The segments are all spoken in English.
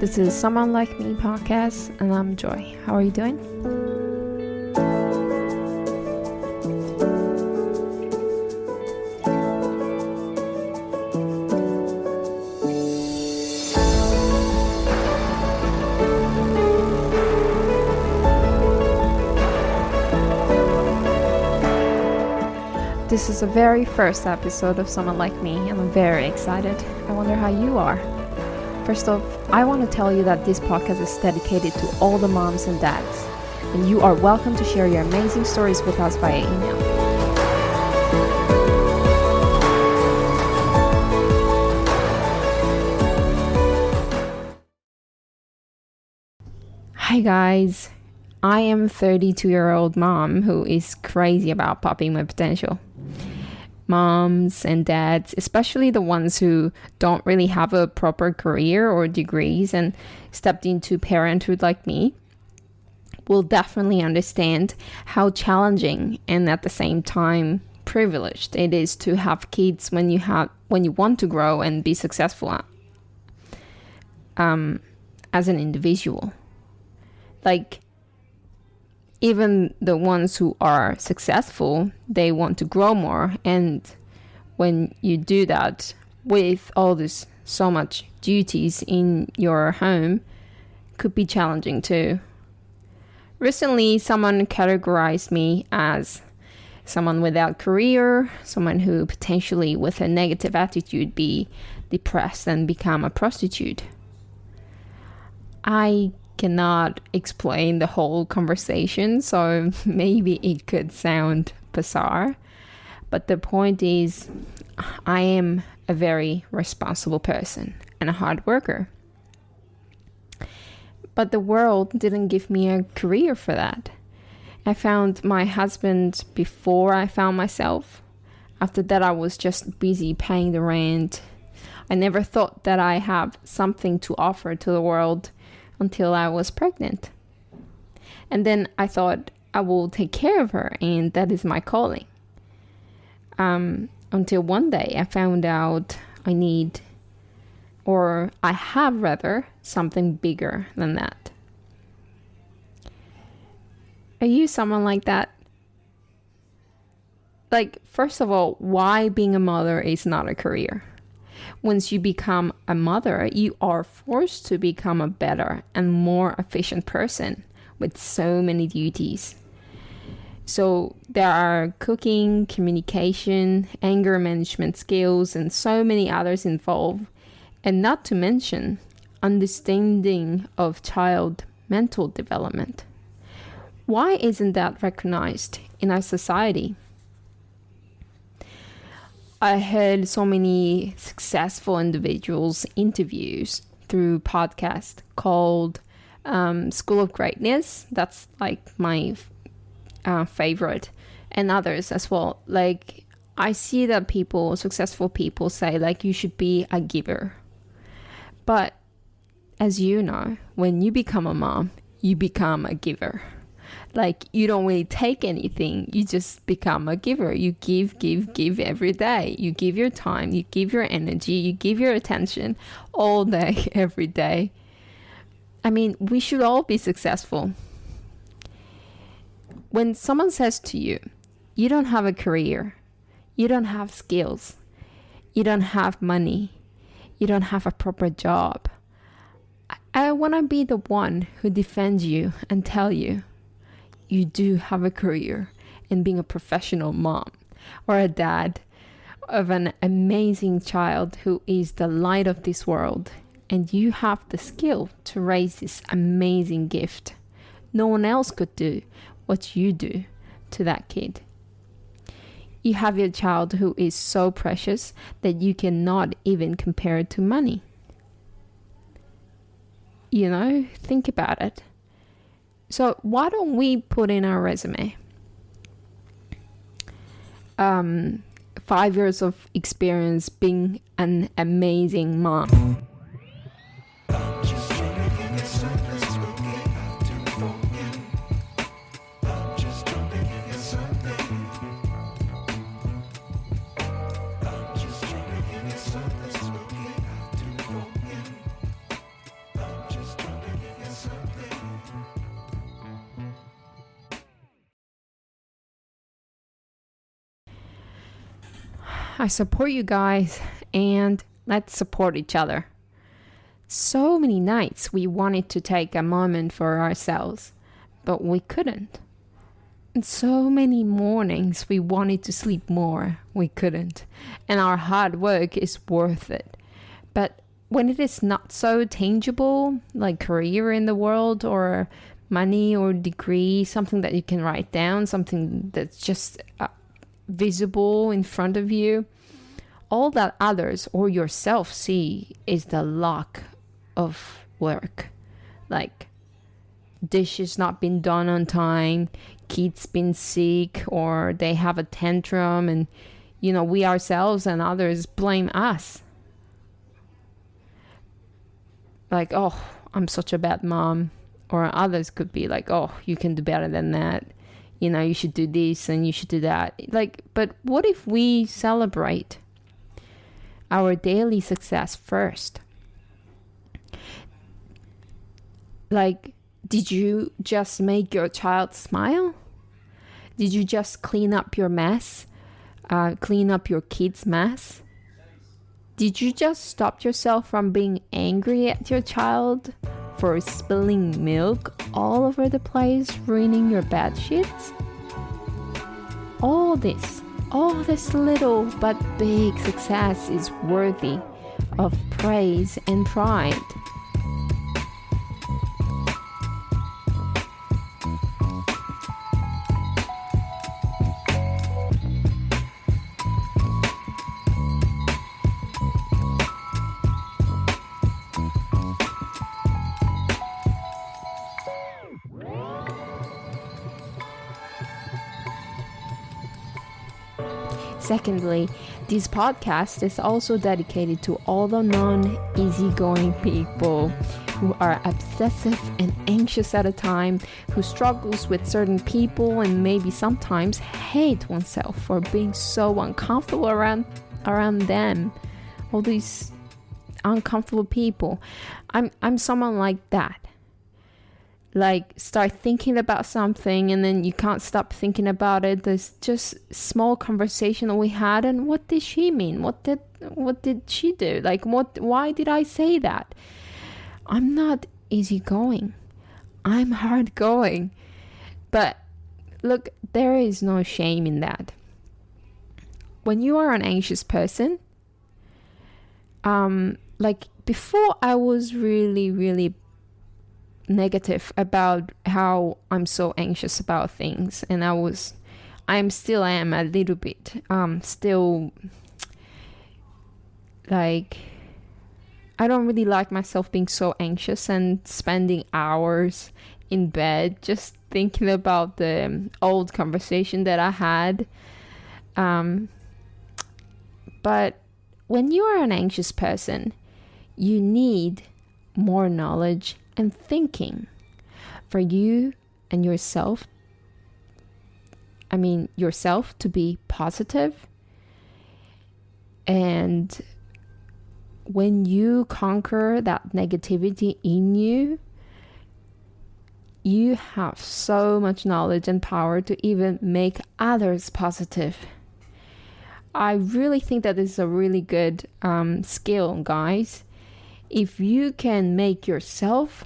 This is Someone Like Me podcast, and I'm Joy. How are you doing? This is the very first episode of Someone Like Me, and I'm very excited. I wonder how you are. First off, I want to tell you that this podcast is dedicated to all the moms and dads, and you are welcome to share your amazing stories with us via email. Hi guys, I am a 32-year-old mom who is crazy about popping my potential. Moms and dads, especially the ones who don't really have a proper career or degrees and stepped into parenthood like me, will definitely understand how challenging and at the same time privileged it is to have kids when you want to grow and be successful as an individual. Like, even the ones who are successful, they want to grow more. And when you do that with all this so much duties in your home, could be challenging too. Recently, someone categorized me as someone without career, someone who potentially with a negative attitude be depressed and become a prostitute. I cannot explain the whole conversation, so maybe it could sound bizarre, but the point is I am a very responsible person and a hard worker, but the world didn't give me a career for that. I found my husband before I found myself. After that, I was just busy paying the rent. I never thought that I have something to offer to the world until I was pregnant. And then I thought I will take care of her, and that is my calling. Until one day I found out I have rather, something bigger than that. Are you someone like that? Like, first of all, why being a mother is not a career? Once you become a mother, you are forced to become a better and more efficient person with so many duties. So there are cooking, communication, anger management skills, and so many others involved. And not to mention understanding of child mental development. Why isn't that recognized in our society? I heard so many successful individuals' interviews through podcast called School of Greatness. That's like my favorite, and others as well. Like, I see that successful people say like you should be a giver. But as you know, when you become a mom, you become a giver. Like, you don't really take anything. You just become a giver. You give every day. You give your time. You give your energy. You give your attention all day, every day. I mean, we should all be successful. When someone says to you, you don't have a career, you don't have skills, you don't have money, you don't have a proper job, I want to be the one who defends you and tell you, you do have a career in being a professional mom or a dad of an amazing child who is the light of this world, and you have the skill to raise this amazing gift. No one else could do what you do to that kid. You have your child who is so precious that you cannot even compare it to money. You know, think about it. So why don't we put in our resume 5 years of experience being an amazing mom? I support you guys, and let's support each other. So many nights we wanted to take a moment for ourselves, but we couldn't. And so many mornings we wanted to sleep more, we couldn't. And our hard work is worth it. But when it is not so tangible, like career in the world or money or degree, something that you can write down, something that's just visible in front of you, all that others or yourself see is the lack of work. Like dishes not been done on time, kids been sick, or they have a tantrum, and we ourselves and others blame us. Like, oh, I'm such a bad mom. Or others could be like, oh, you can do better than that. You should do this and you should do that. But what if we celebrate our daily success first? Like, did you just make your child smile? Did you just clean up your mess? Clean up your kid's mess? Did you just stop yourself from being angry at your child for spilling milk all over the place, ruining your bed sheets? All this little but big success is worthy of praise and pride. Secondly, this podcast is also dedicated to all the non-easygoing people who are obsessive and anxious at a time, who struggles with certain people and maybe sometimes hate oneself for being so uncomfortable around them. All these uncomfortable people. I'm someone like that. Like, start thinking about something and then you can't stop thinking about it. There's just small conversation that we had, and what did she mean? What did she do? Like, why did I say that? I'm not easygoing. I'm hard going. But look, there is no shame in that. When you are an anxious person, like before I was really, really negative about how I'm so anxious about things, and I still am a little bit still, like, I don't really like myself being so anxious and spending hours in bed just thinking about the old conversation that I had. But when you are an anxious person, you need more knowledge and thinking for you and yourself to be positive. And when you conquer that negativity in you, you have so much knowledge and power to even make others positive. I really think that this is a really good skill, guys. If you can make yourself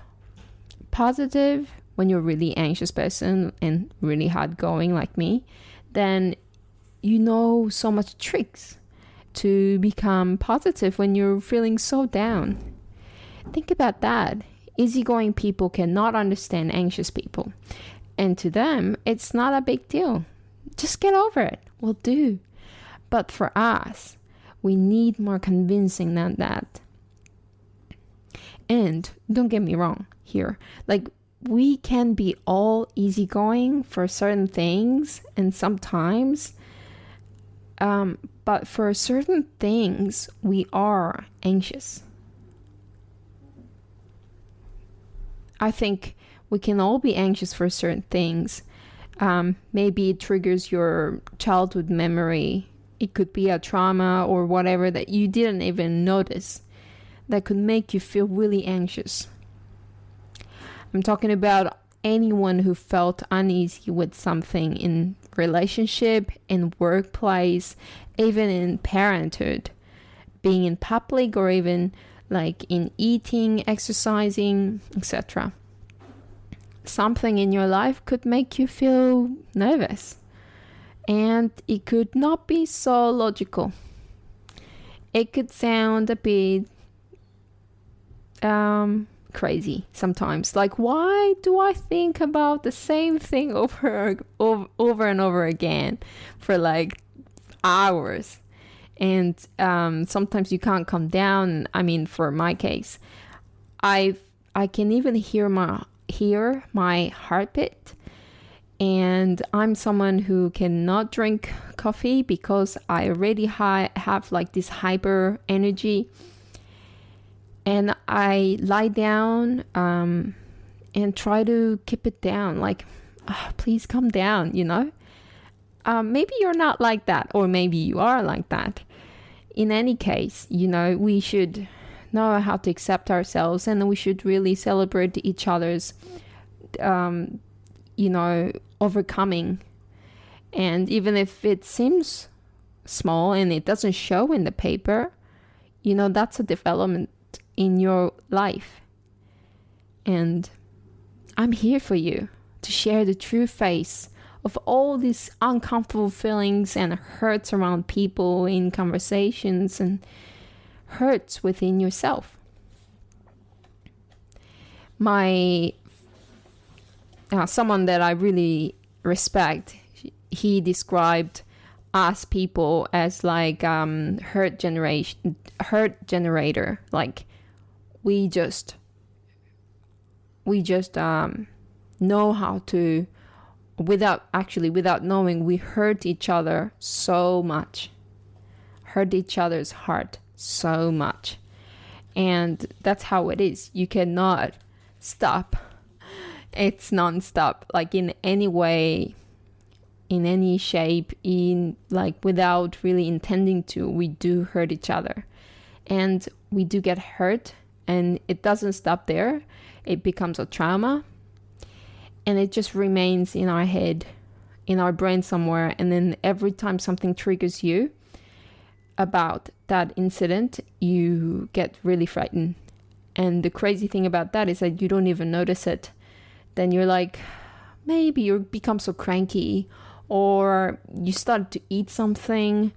positive when you're a really anxious person and really hard going like me, then you know so much tricks to become positive when you're feeling so down. Think about that. Easygoing people cannot understand anxious people. And to them, it's not a big deal. Just get over it. Will do. But for us, we need more convincing than that. And don't get me wrong here. Like, we can be all easygoing for certain things and sometimes, but for certain things, we are anxious. I think we can all be anxious for certain things. Maybe it triggers your childhood memory. It could be a trauma or whatever that you didn't even notice that could make you feel really anxious. I'm talking about anyone who felt uneasy with something in relationship, in workplace, even in parenthood, being in public, or even like in eating, exercising, etc. Something in your life could make you feel nervous, and it could not be so logical. It could sound a bit crazy sometimes. Like, why do I think about the same thing over and over again for like hours? And sometimes you can't calm down. I mean, for my case, I can even hear my heartbeat. And I'm someone who cannot drink coffee because I already have like this hyper energy. And I lie down and try to keep it down. Like, please calm down, Maybe you're not like that, or maybe you are like that. In any case, we should know how to accept ourselves, and we should really celebrate each other's, overcoming. And even if it seems small and it doesn't show in the paper, that's a development in your life. And I'm here for you to share the true face of all these uncomfortable feelings and hurts around people, in conversations, and hurts within yourself. Someone that I really respect, he described us people as like hurt generator. Like we just know how to, without knowing, we hurt each other so much, hurt each other's heart so much. And that's how it is. You cannot stop. It's non-stop, like in any way, in any shape, without really intending to, we do hurt each other. And we do get hurt, and it doesn't stop there. It becomes a trauma, and it just remains in our head, in our brain somewhere. And then every time something triggers you about that incident, you get really frightened. And the crazy thing about that is that you don't even notice it. Then you're like, maybe you become so cranky, or you started to eat something,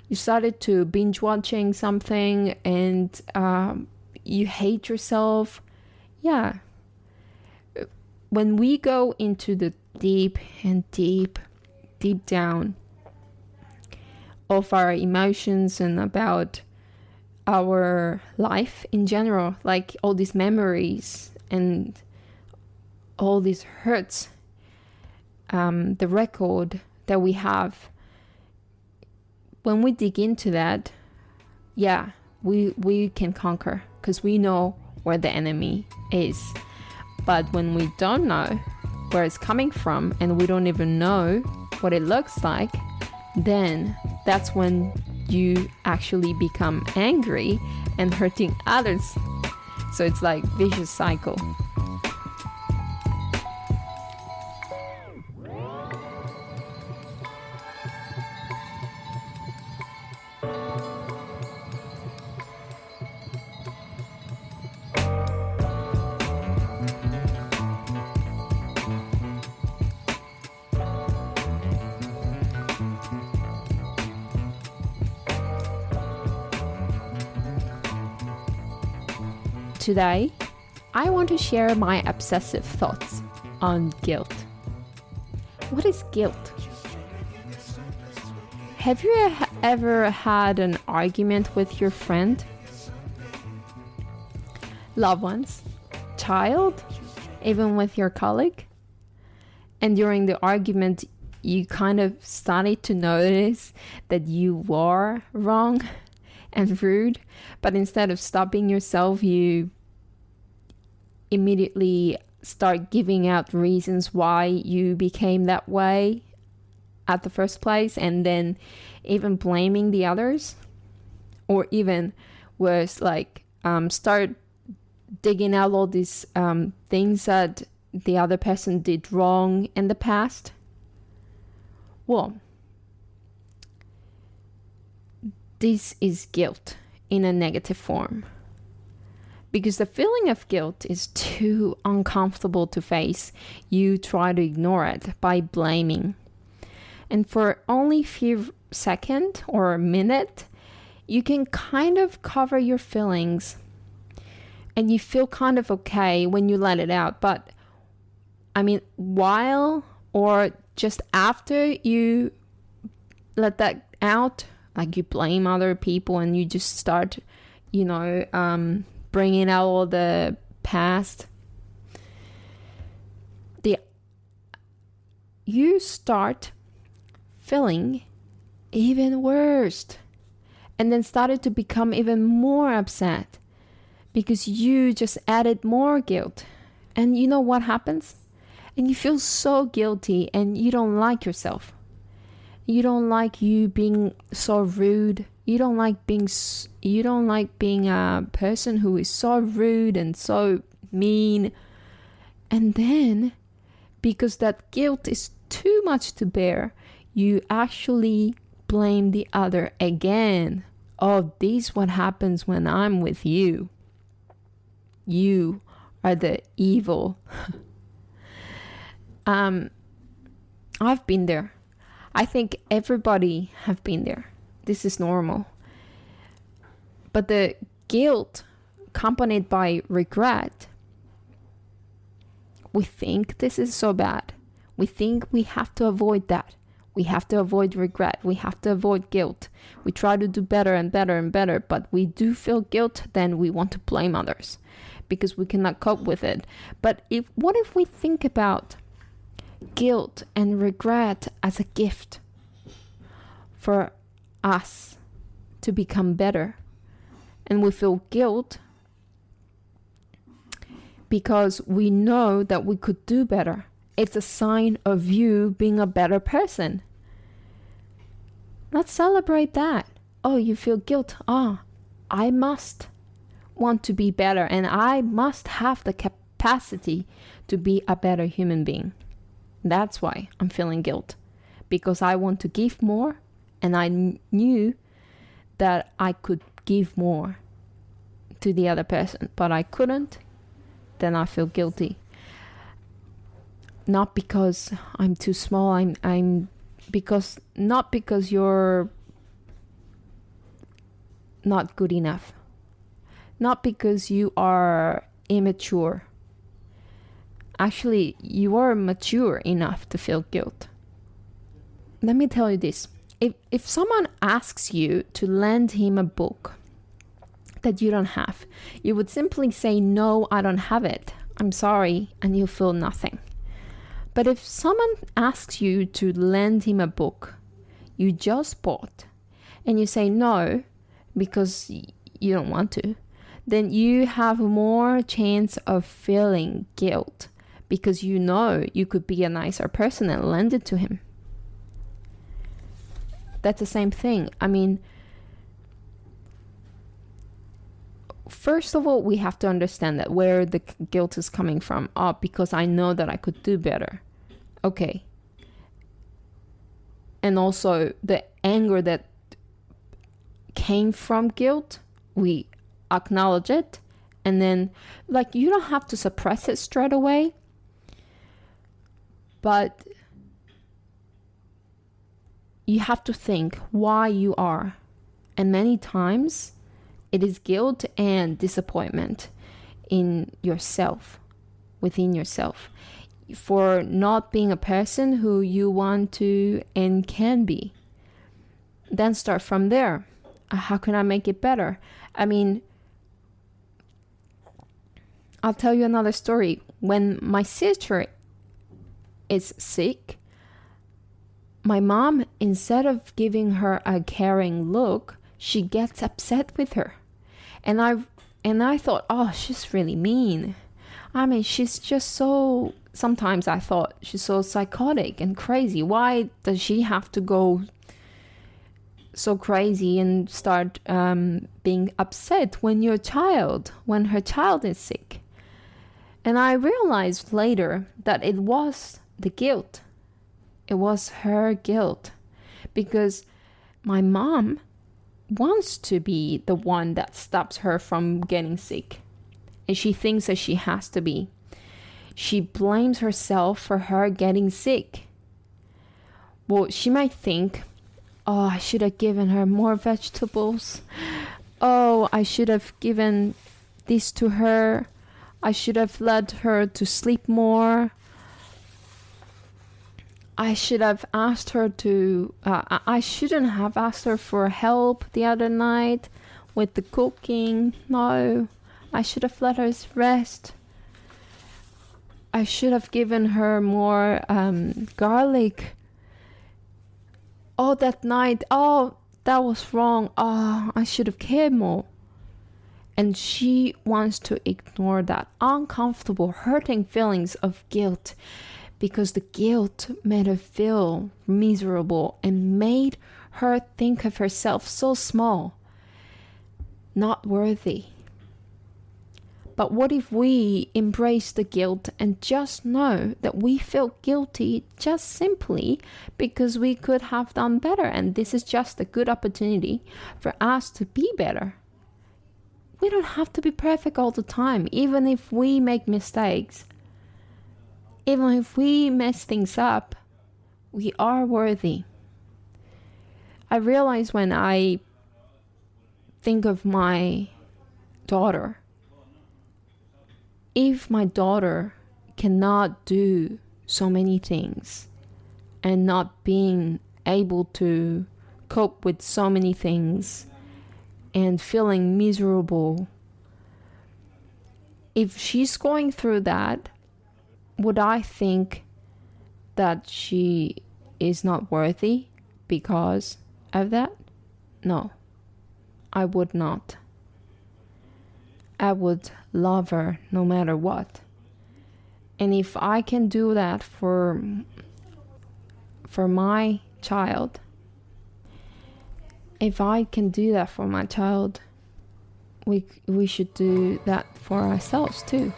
you started to binge watching something, and you hate yourself. Yeah. When we go into the deep down of our emotions and about our life in general, like all these memories and all these hurts, the record that we have, when we dig into that, we can conquer, because we know where the enemy is. But when we don't know where it's coming from, and we don't even know what it looks like, then that's when you actually become angry and hurting others. So it's like vicious cycle. Today, I want to share my obsessive thoughts on guilt. What is guilt? Have you ever had an argument with your friend, loved ones, child, even with your colleague? And during the argument, you kind of started to notice that you were wrong and rude, but instead of stopping yourself, you immediately start giving out reasons why you became that way at the first place, and then even blaming the others, or even worse, like start digging out all these things that the other person did wrong in the past. Well, this is guilt in a negative form. Because the feeling of guilt is too uncomfortable to face. You try to ignore it by blaming. And for only a few seconds or a minute, you can kind of cover your feelings. And you feel kind of okay when you let it out. But, I mean, while or just after you let that out, like you blame other people and you just start, bringing out all the past, you start feeling even worse, and then started to become even more upset because you just added more guilt. And you know what happens? And you feel so guilty and you don't like yourself. You don't like you being so rude. You don't like being a person who is so rude and so mean. And then, because that guilt is too much to bear, you actually blame the other again. Oh, this is what happens when I'm with you. You are the evil. I've been there. I think everybody have been there. This is normal. But the guilt accompanied by regret, we think this is so bad. We think we have to avoid that. We have to avoid regret. We have to avoid guilt. We try to do better and better and better, but we do feel guilt, then we want to blame others because we cannot cope with it. But what if we think about guilt and regret as a gift for us to become better? And we feel guilt because we know that we could do better. It's a sign of you being a better person. Let's celebrate that. Oh, you feel guilt. I must want to be better, and I must have the capacity to be a better human being. That's why I'm feeling guilt, because I want to give more, and I knew that I could give more to the other person, but I couldn't. Then I feel guilty. Not because I'm too small. Not because you're not good enough. Not because you are immature. Actually, you are mature enough to feel guilt. Let me tell you this. If someone asks you to lend him a book that you don't have, you would simply say, no, I don't have it. I'm sorry, and you feel nothing. But if someone asks you to lend him a book you just bought, and you say no because you don't want to, then you have more chance of feeling guilt because you know you could be a nicer person and lend it to him. That's the same thing. I mean, first of all, we have to understand that where the guilt is coming from. Because I know that I could do better. Okay. And also the anger that came from guilt, we acknowledge it. And then, you don't have to suppress it straight away. But you have to think why you are. And many times it is guilt and disappointment in yourself, within yourself, for not being a person who you want to and can be. Then start from there. How can I make it better? I mean, I'll tell you another story. When my sister is sick, my mom, instead of giving her a caring look, she gets upset with her. And I thought, she's really mean. I mean, she's just so, sometimes I thought she's so psychotic and crazy. Why does she have to go so crazy and start being upset when her child is sick? And I realized later that it was the guilt. It was her guilt, because my mom wants to be the one that stops her from getting sick, and she thinks that she has to be. She blames herself for her getting sick. Well, she might think, oh, I should have given her more vegetables. Oh, I should have given this to her. I should have let her to sleep more. I should have asked her to, I shouldn't have asked her for help the other night with the cooking. No, I should have let her rest. I should have given her more garlic. Oh, that night, oh, that was wrong. Oh, I should have cared more. And she wants to ignore that uncomfortable, hurting feelings of guilt, because the guilt made her feel miserable and made her think of herself so small, not worthy. But what if we embrace the guilt and just know that we feel guilty just simply because we could have done better, and this is just a good opportunity for us to be better? We don't have to be perfect all the time, even if we make mistakes. Even if we mess things up, we are worthy. I realize when I think of my daughter, if my daughter cannot do so many things and not being able to cope with so many things and feeling miserable, if she's going through that, would I think that she is not worthy because of that? No, I would not. I would love her no matter what. And if I can do that for my child, if I can do that for my child, we should do that for ourselves too.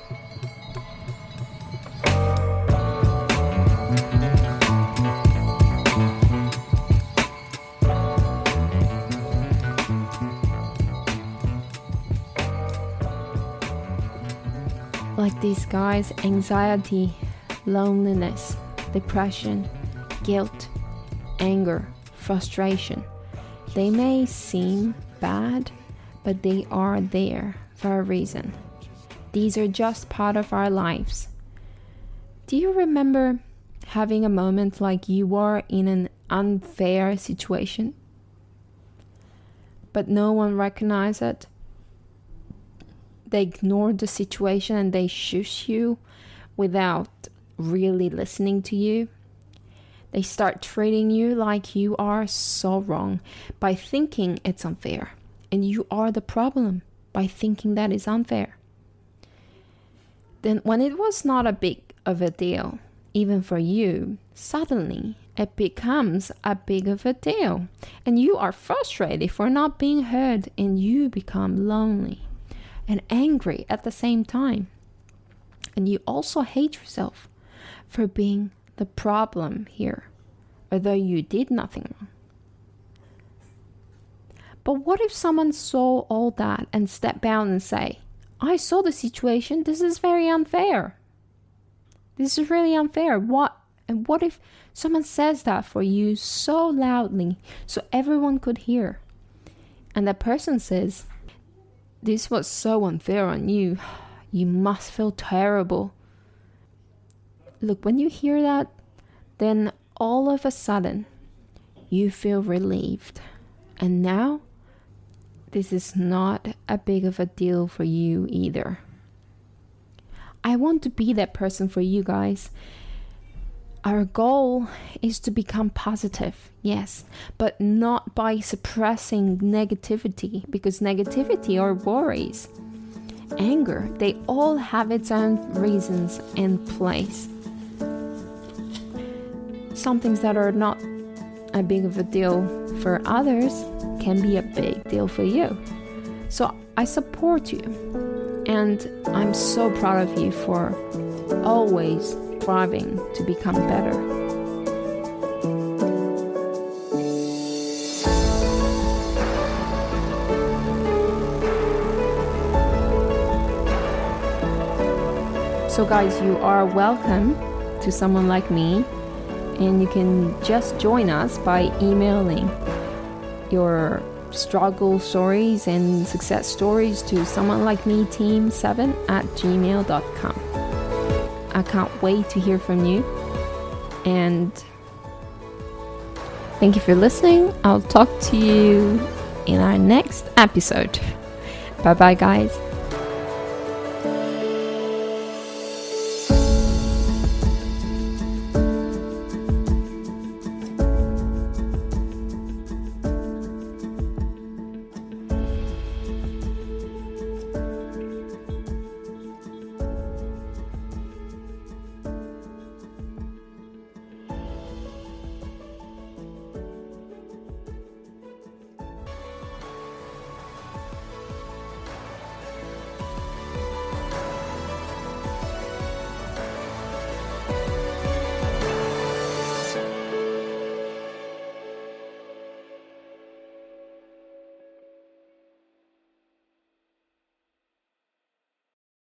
Like these guys, anxiety, loneliness, depression, guilt, anger, frustration. They may seem bad, but they are there for a reason. These are just part of our lives. Do you remember having a moment like you were in an unfair situation, but no one recognized it? They ignored the situation and they shush you without really listening to you. They start treating you like you are so wrong by thinking it's unfair. And you are the problem by thinking that is unfair. Then when it was not a big of a deal, even for you, suddenly it becomes a big of a deal. And you are frustrated for not being heard, and you become lonely and angry at the same time. And you also hate yourself for being the problem here, although you did nothing wrong. But what if someone saw all that and stepped out and say, I saw the situation, this is very unfair. This is really unfair. What if someone says that for you so loudly so everyone could hear? And that person says, this was so unfair on you. You must feel terrible. Look, when you hear that, then all of a sudden, you feel relieved. And now, this is not a big of a deal for you either. I want to be that person for you guys. Our goal is to become positive, yes, but not by suppressing negativity, because negativity or worries, anger, they all have its own reasons and place. Some things that are not a big of a deal for others can be a big deal for you. So I support you, and I'm so proud of you for always striving to become better. So guys, you are welcome to Someone Like Me, and you can just join us by emailing your struggle stories and success stories to someonelikemeteam7@gmail.com. I can't wait to hear from you, and thank you for listening. I'll talk to you in our next episode. Bye bye, guys.